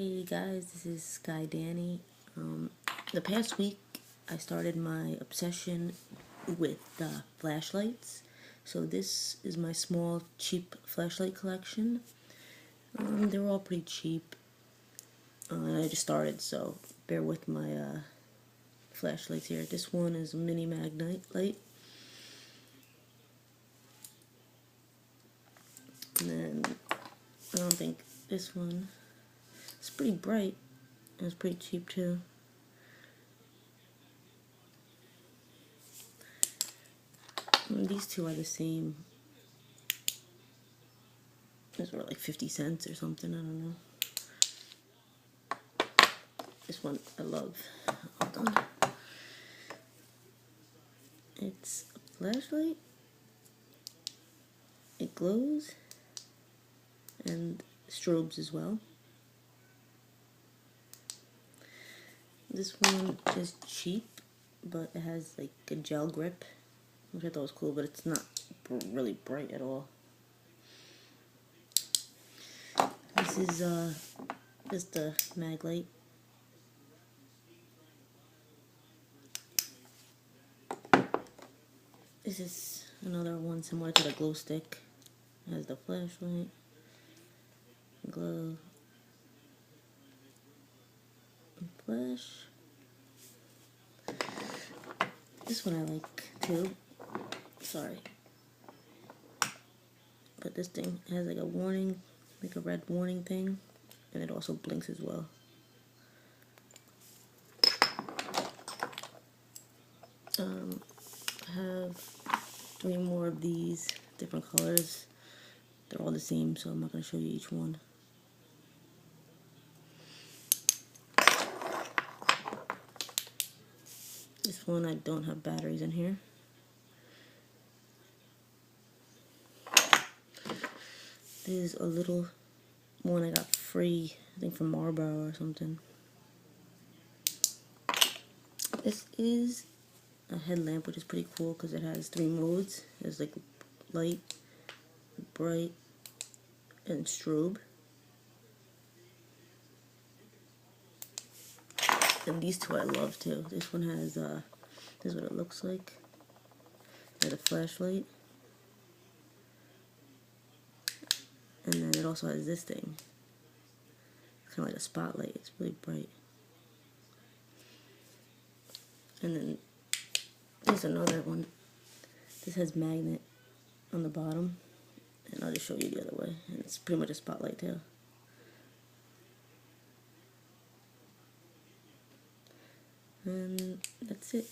Hey guys, this is Sky Danny. The past week I started my obsession with flashlights. So this is my small, cheap flashlight collection. They were all pretty cheap. And I just started, so bear with my flashlights here. This one is a mini magnet light. And then I don't think this one, it's pretty bright. And it's pretty cheap too. These two are the same. These were like 50 cents or something, I don't know. This one I love. Hold on. It's a flashlight. It glows. And strobes as well. This one is cheap, but it has like a gel grip, which I thought was cool, but it's not really bright at all. This is just a mag light. This is another one similar to the glow stick. It has the flashlight, glow, and flash. This one I like too. Sorry. But this thing has like a warning, like a red warning thing, and it also blinks as well. I have 3 more of these different colors. They're all the same, so I'm not going to show you each one. This one I don't have batteries in here. This is a little one I got free, I think from Marlboro or something. This is a headlamp, which is pretty cool because it has 3 modes. There's like light, bright, and strobe. And these two I love too. This one has, this is what it looks like. It has a flashlight. And then it also has this thing. It's kind of like a spotlight. It's really bright. And then there's another one. This has magnet on the bottom. And I'll just show you the other way. And it's pretty much a spotlight too. And that's it.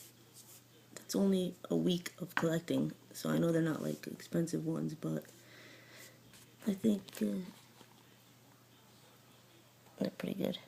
That's only a week of collecting. So I know they're not like expensive ones, but I think they're pretty good.